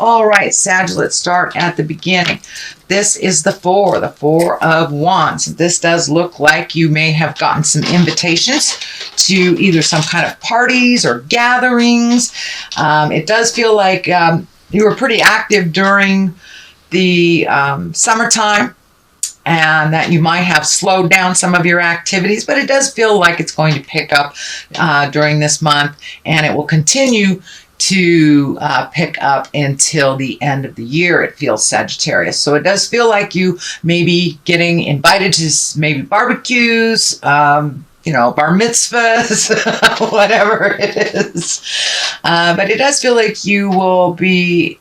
All right, Sag, let's start at the beginning. This is the Four of Wands. This does look like you may have gotten some invitations to either some kind of parties or gatherings. It does feel like you were pretty active during the summertime, and that you might have slowed down some of your activities, but it does feel like it's going to pick up during this month, and it will continue to pick up until the end of the year, it feels, Sagittarius. So it does feel like you may be getting invited to maybe barbecues, bar mitzvahs, whatever it is. But it does feel like you will be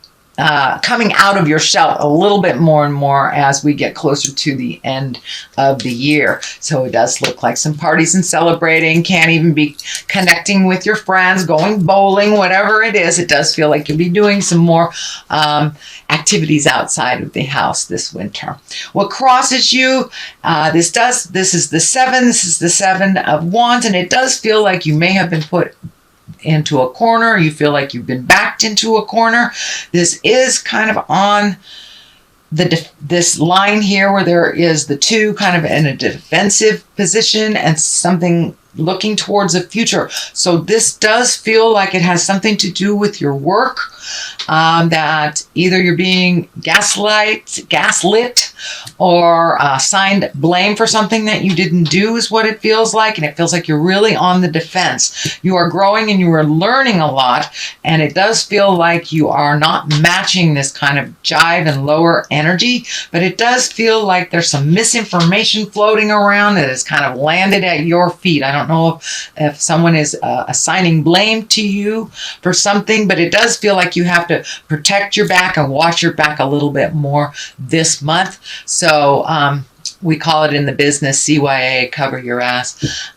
coming out of your shell a little bit more and more as we get closer to the end of the year. So it does look like some parties and celebrating, can't even be connecting with your friends, going bowling, whatever it is. It does feel like you'll be doing some more activities outside of the house this winter. What crosses you, this is the Seven of Wands, and it does feel like you may have been put into a corner. You feel like you've been backed into a corner. This is kind of on this line here where there is the two kind of in a defensive position and something looking towards the future. So this does feel like it has something to do with your work, that either you're being gaslit, or assigned blame for something that you didn't do is what it feels like. And it feels like you're really on the defense. You are growing and you are learning a lot. And it does feel like you are not matching this kind of jive and lower energy, but it does feel like there's some misinformation floating around that has kind of landed at your feet. I don't know if someone is assigning blame to you for something, but it does feel like you have to protect your back and watch your back a little bit more this month. So we call it in the business CYA, cover your ass.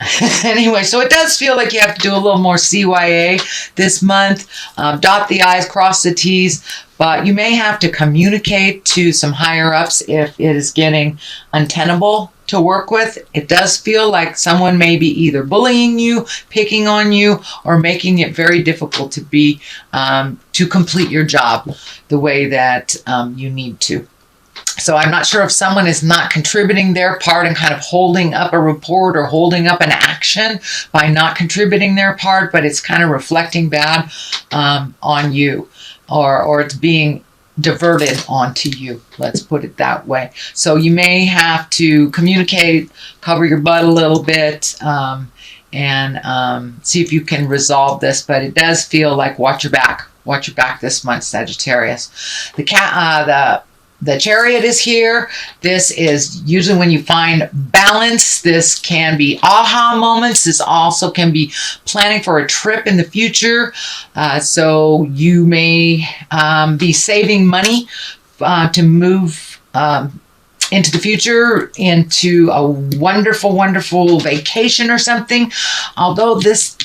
Anyway, so it does feel like you have to do a little more CYA this month. Dot the I's, cross the T's. But you may have to communicate to some higher ups if it is getting untenable to work with. It does feel like someone may be either bullying you, picking on you, or making it very difficult to complete your job the way that you need to. So I'm not sure if someone is not contributing their part and kind of holding up a report or holding up an action by not contributing their part, but it's kind of reflecting bad on you, or it's being diverted onto you. Let's put it that way. So you may have to communicate, cover your butt a little bit, and see if you can resolve this. But it does feel like watch your back. Watch your back this month, Sagittarius. The Chariot is here. This is usually when you find balance. This can be aha moments. This also can be planning for a trip in the future. So you may be saving money to move into the future, into a wonderful, wonderful vacation or something. Although this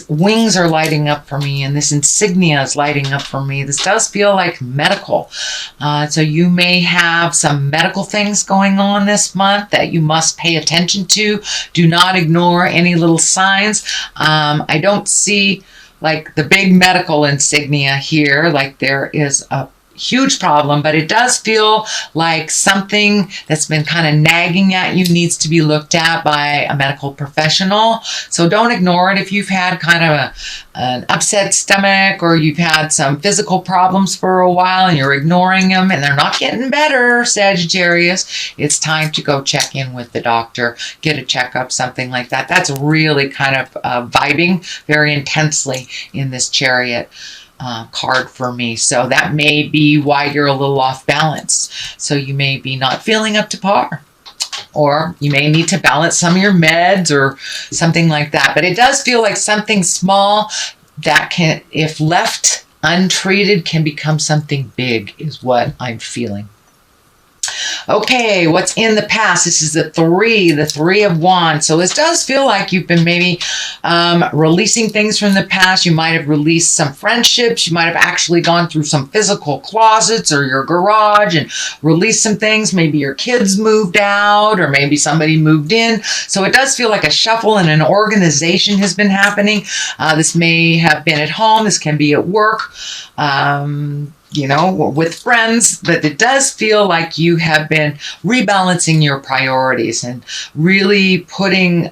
wings are lighting up for me and this insignia is lighting up for me. This does feel like medical. So you may have some medical things going on this month that you must pay attention to. Do not ignore any little signs. I don't see like the big medical insignia here, like there is a huge problem, but it does feel like something that's been kind of nagging at you needs to be looked at by a medical professional. So don't ignore it. If you've had kind of an upset stomach, or you've had some physical problems for a while and you're ignoring them and they're not getting better, Sagittarius, it's time to go check in with the doctor, get a checkup, something like that. That's really kind of vibing very intensely in this Chariot card for me. So that may be why you're a little off balance. So you may be not feeling up to par, or you may need to balance some of your meds or something like that. But it does feel like something small that can, if left untreated, can become something big is what I'm feeling. Okay, what's in the past? This is the three of wands. So this does feel like you've been maybe releasing things from the past. You might have released some friendships. You might have actually gone through some physical closets or your garage and released some things. Maybe your kids moved out, or maybe somebody moved in. So it does feel like a shuffle and an organization has been happening. This may have been at home. This can be at work. With friends, but it does feel like you have been rebalancing your priorities and really putting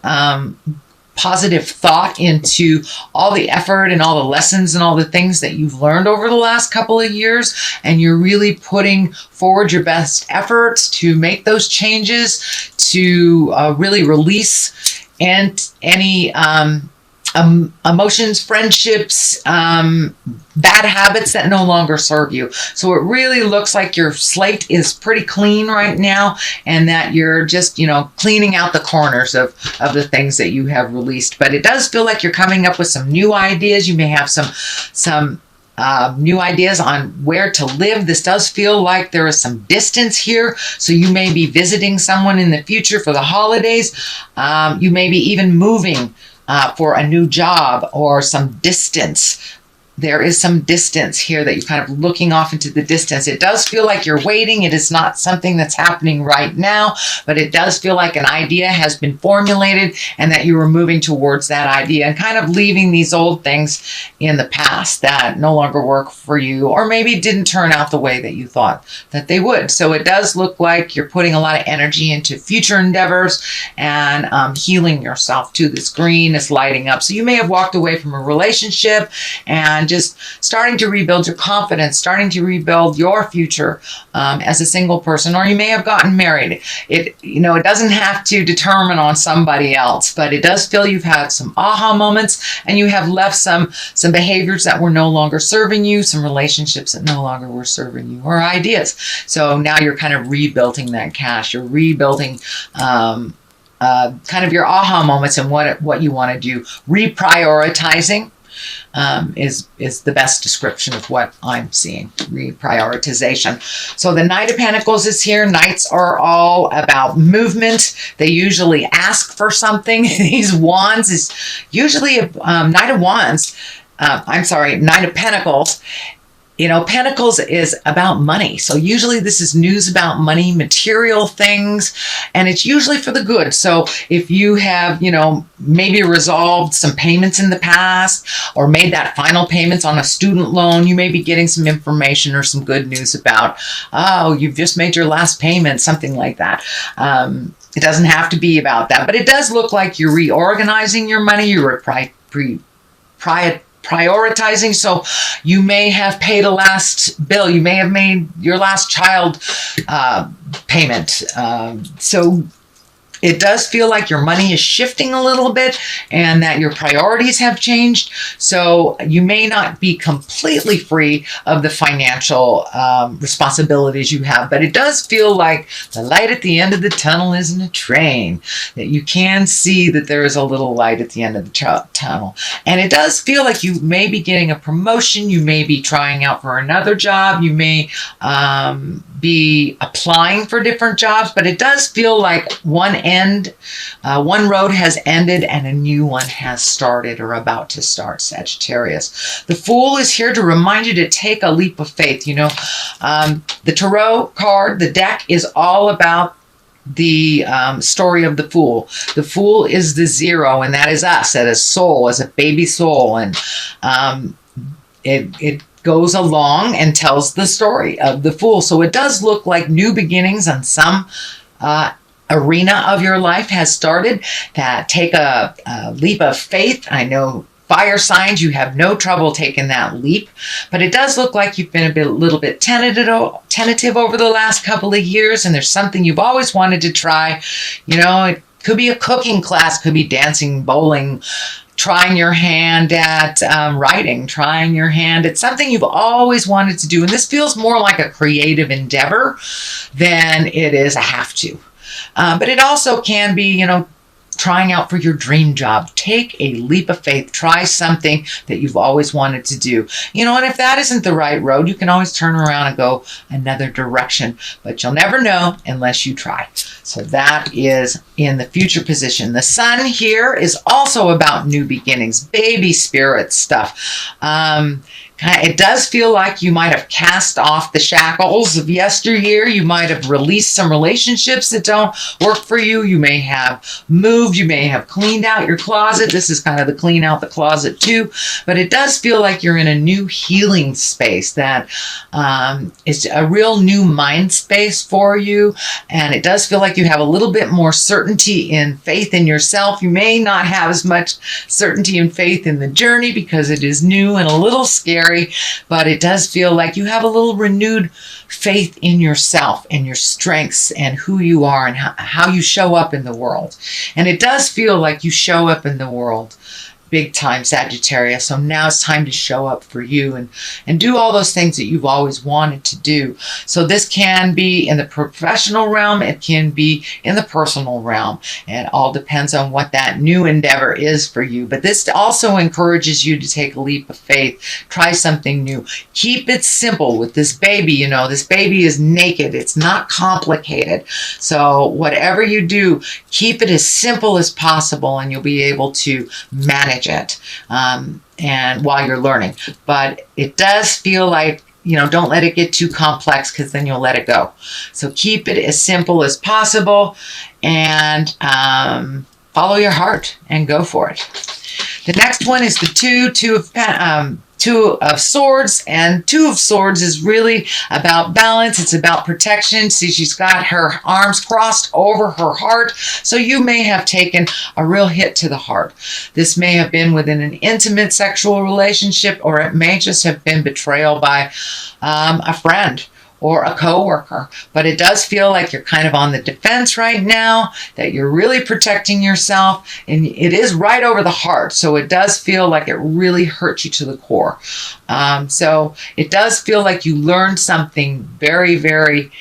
positive thought into all the effort and all the lessons and all the things that you've learned over the last couple of years. And you're really putting forward your best efforts to make those changes, to really release and any emotions, friendships, bad habits that no longer serve you. So it really looks like your slate is pretty clean right now, and that you're just, cleaning out the corners of the things that you have released. But it does feel like you're coming up with some new ideas. You may have some new ideas on where to live. This does feel like there is some distance here. So you may be visiting someone in the future for the holidays. You may be even moving for a new job or some distance. There is some distance here that you're kind of looking off into the distance. It does feel like you're waiting. It is not something that's happening right now, but it does feel like an idea has been formulated and that you are moving towards that idea and kind of leaving these old things in the past that no longer work for you, or maybe didn't turn out the way that you thought that they would. So it does look like you're putting a lot of energy into future endeavors and healing yourself too. This green is lighting up. So you may have walked away from a relationship and just starting to rebuild your confidence, starting to rebuild your future as a single person, or you may have gotten married. It doesn't have to determine on somebody else, but it does feel you've had some aha moments and you have left some behaviors that were no longer serving you, some relationships that no longer were serving you, or ideas. So now you're kind of rebuilding that cache. You're rebuilding kind of your aha moments and what you want to do. Reprioritizing is the best description of what I'm seeing. Reprioritization. So the Knight of Pentacles is here. Knights are all about movement. They usually ask for something. These wands is usually a Knight of Wands. Knight of Pentacles. Pentacles is about money. So usually this is news about money, material things, and it's usually for the good. So if you have, maybe resolved some payments in the past or made that final payments on a student loan, you may be getting some information or some good news about, you've just made your last payment, something like that. It doesn't have to be about that, but it does look like you're reorganizing your money. You're prioritizing. So you may have paid a last bill. You may have made your last child payment. So it does feel like your money is shifting a little bit and that your priorities have changed. So you may not be completely free of the financial responsibilities you have, but it does feel like the light at the end of the tunnel isn't a train, that you can see that there is a little light at the end of the tunnel. And it does feel like you may be getting a promotion. You may be trying out for another job. You may be applying for different jobs, but it does feel like one road has ended and a new one has started or about to start, Sagittarius. The Fool is here to remind you to take a leap of faith. The Tarot card, the deck, is all about the story of the Fool. The Fool is the zero, and that is us as a soul, as a baby soul. And it goes along and tells the story of the Fool. So it does look like new beginnings on some arena of your life has started. That take a leap of faith. I know fire signs, you have no trouble taking that leap, but it does look like you've been a little bit tentative over the last couple of years, and there's something you've always wanted to try. It could be a cooking class, could be dancing, bowling, trying your hand at writing, trying your hand at something you've always wanted to do. And this feels more like a creative endeavor than it is a have to. But it also can be, trying out for your dream job. Take a leap of faith. Try something that you've always wanted to do. And if that isn't the right road, you can always turn around and go another direction. But you'll never know unless you try. So that is in the future position. The sun here is also about new beginnings, baby spirit stuff. It does feel like you might have cast off the shackles of yesteryear. You might have released some relationships that don't work for you. You may have moved. You may have cleaned out your closet. This is kind of the clean out the closet too. But it does feel like you're in a new healing space that is a real new mind space for you. And it does feel like you have a little bit more certainty in faith in yourself. You may not have as much certainty and faith in the journey because it is new and a little scary. But it does feel like you have a little renewed faith in yourself and your strengths and who you are and how you show up in the world. And it does feel like you show up in the world big time, Sagittarius. So now it's time to show up for you and do all those things that you've always wanted to do. So this can be in the professional realm. It can be in the personal realm. It all depends on what that new endeavor is for you. But this also encourages you to take a leap of faith. Try something new. Keep it simple with this baby. This baby is naked. It's not complicated. So whatever you do, keep it as simple as possible and you'll be able to manage it and while you're learning. But it does feel like, don't let it get too complex because then you'll let it go. So keep it as simple as possible and follow your heart and go for it. The next one is the Two of Swords, and Two of Swords is really about balance. It's about protection. See, she's got her arms crossed over her heart. So you may have taken a real hit to the heart. This may have been within an intimate sexual relationship, or it may just have been betrayal by a friend or a coworker. But it does feel like you're kind of on the defense right now, that you're really protecting yourself, and it is right over the heart. So it does feel like it really hurts you to the core. So it does feel like you learned something very, very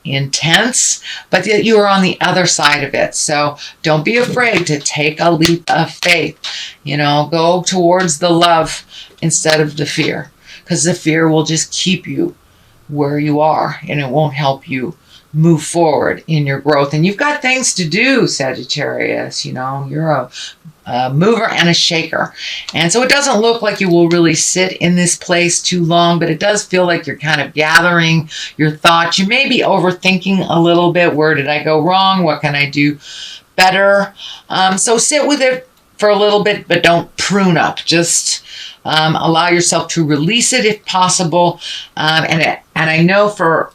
intense, but that you are on the other side of it. So don't be afraid to take a leap of faith. Go towards the love instead of the fear, because the fear will just keep you where you are and it won't help you move forward in your growth. And you've got things to do, Sagittarius. You're a mover and a shaker. And so it doesn't look like you will really sit in this place too long, but it does feel like you're kind of gathering your thoughts. You may be overthinking a little bit. Where did I go wrong? What can I do better? So sit with it for a little bit, but don't prune up. Just allow yourself to release it if possible. And I know for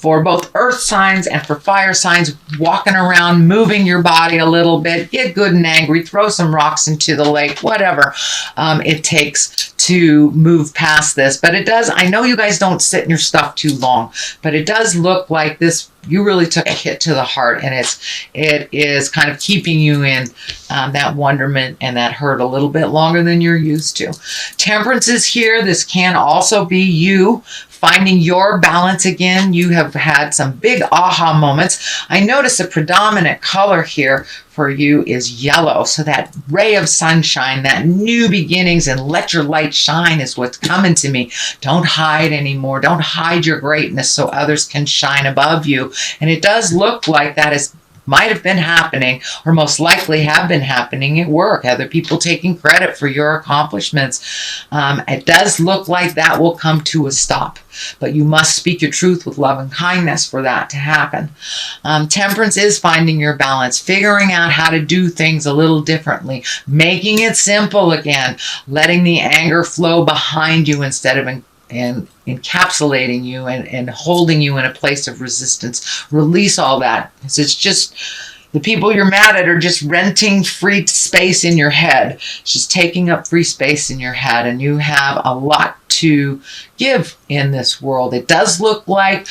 both earth signs and for fire signs, walking around, moving your body a little bit, get good and angry, throw some rocks into the lake, whatever it takes to move past this. But it does, I know you guys don't sit in your stuff too long, but it does look like this, you really took a hit to the heart, and it is kind of keeping you in that wonderment and that hurt a little bit longer than you're used to. Temperance is here. This can also be you finding your balance again. You have had some big aha moments. I notice a predominant color here for you is yellow. So that ray of sunshine, that new beginnings and let your light shine is what's coming to me. Don't hide anymore. Don't hide your greatness so others can shine above you. And it does look like that might have been happening, or most likely have been happening at work. Other people taking credit for your accomplishments. It does look like that will come to a stop, but you must speak your truth with love and kindness for that to happen. Temperance is finding your balance, figuring out how to do things a little differently, making it simple again, letting the anger flow behind you instead of and encapsulating you and holding you in a place of resistance. Release all that. It's just the people you're mad at are just renting free space in your head. It's just taking up free space in your head, and you have a lot to give in this world. It does look like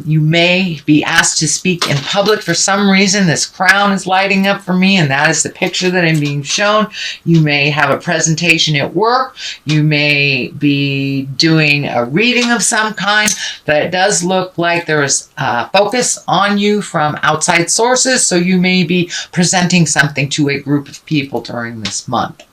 you may be asked to speak in public. For some reason, this crown is lighting up for me, and that is the picture that I'm being shown. You may have a presentation at work. You may be doing a reading of some kind, but it does look like there is focus on you from outside sources, so you may be presenting something to a group of people during this month.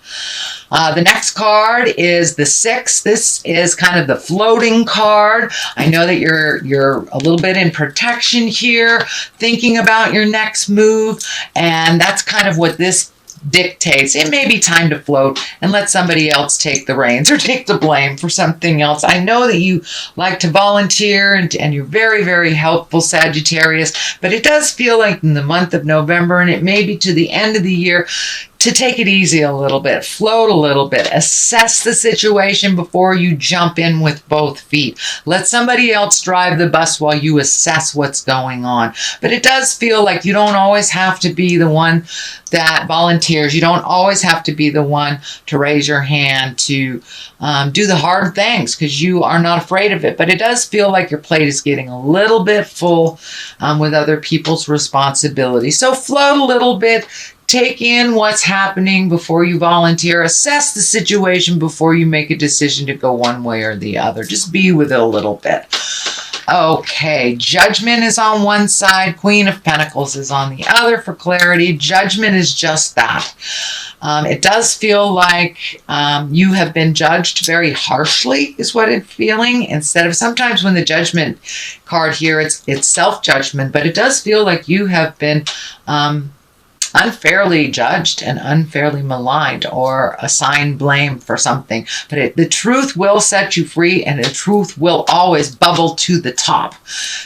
The next card is the 6. This is kind of the floating card. I know that you're a little bit in protection here, thinking about your next move, and that's kind of what this dictates. It may be time to float and let somebody else take the reins or take the blame for something else. I know that you like to volunteer and you're very, very helpful, Sagittarius, but it does feel like in the month of November, and it may be to the end of the year, to take it easy a little bit, float a little bit, assess the situation before you jump in with both feet. Let somebody else drive the bus while you assess what's going on. But it does feel like you don't always have to be the one that volunteers. You don't always have to be the one to raise your hand to do the hard things, because you are not afraid of it. But it does feel like your plate is getting a little bit full with other people's responsibilities. So float a little bit. Take in what's happening before you volunteer. Assess the situation before you make a decision to go one way or the other. Just be with it a little bit. Okay, Judgment is on one side. Queen of Pentacles is on the other for clarity. Judgment is just that. It does feel like you have been judged very harshly, is what it's feeling. Instead of, sometimes when the Judgment card here, it's self-judgment, but it does feel like you have been unfairly judged and unfairly maligned or assigned blame for something. But the truth will set you free, and the truth will always bubble to the top.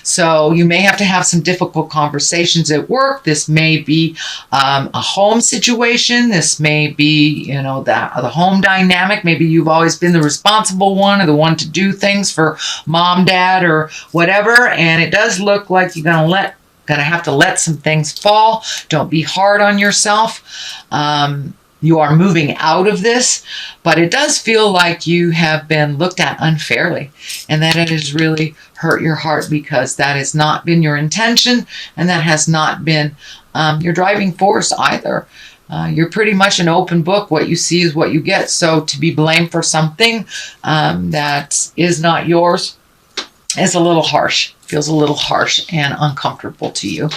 So you may have to have some difficult conversations at work. This may be a home situation. This may be, the home dynamic. Maybe you've always been the responsible one or the one to do things for mom, dad, or whatever. And it does look like you're going to have to let some things fall. Don't be hard on yourself. You are moving out of this, but it does feel like you have been looked at unfairly, and that it has really hurt your heart, because that has not been your intention, and that has not been your driving force either. You're pretty much an open book. What you see is what you get. So to be blamed for something that is not yours is a little harsh. Feels a little harsh and uncomfortable to you.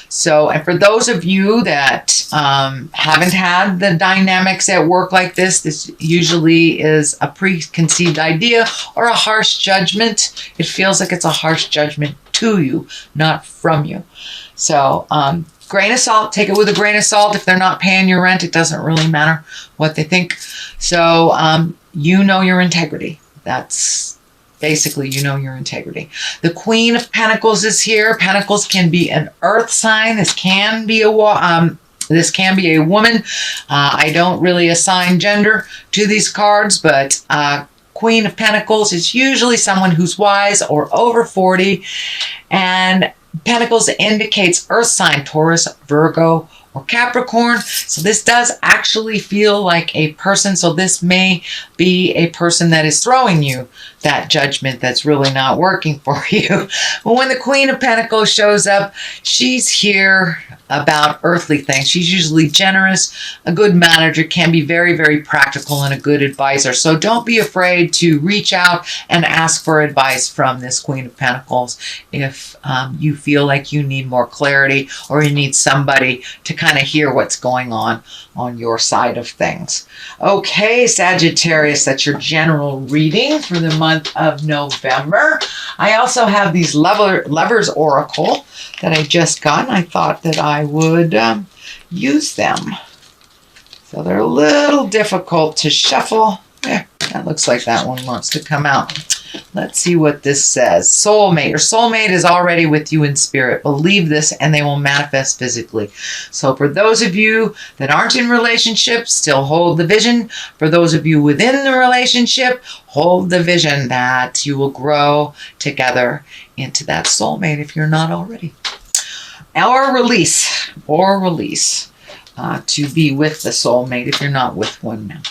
So, and for those of you that haven't had the dynamics at work like this usually is a preconceived idea or a harsh judgment. It feels like it's a harsh judgment to you, not from you. So, grain of salt, take it with a grain of salt. If they're not paying your rent, it doesn't really matter what they think. So, you know your integrity. That's basically, you know your integrity. The Queen of Pentacles is here. Pentacles can be an earth sign. This can be a woman. I don't really assign gender to these cards, but Queen of Pentacles is usually someone who's wise or over 40. And Pentacles indicates earth sign, Taurus, Virgo, or Capricorn. So this does actually feel like a person. So this may be a person that is throwing you that judgment that's really not working for you. But when the Queen of Pentacles shows up, she's here about earthly things. She's usually generous, a good manager, can be very, very practical, and a good advisor. So don't be afraid to reach out and ask for advice from this Queen of Pentacles if you feel like you need more clarity or you need somebody to kind of hear what's going on your side of things. Okay, Sagittarius, that's your general reading for the month of November. I also have these Lovers Oracle that I just got, and I thought that I would use them. So they're a little difficult to shuffle. That looks like that one wants to come out. Let's see what this says. Soulmate. Your soulmate is already with you in spirit. Believe this and they will manifest physically. So for those of you that aren't in relationships, still hold the vision. For those of you within the relationship, hold the vision that you will grow together into that soulmate if you're not already. Or release. To be with the soulmate if you're not with one now.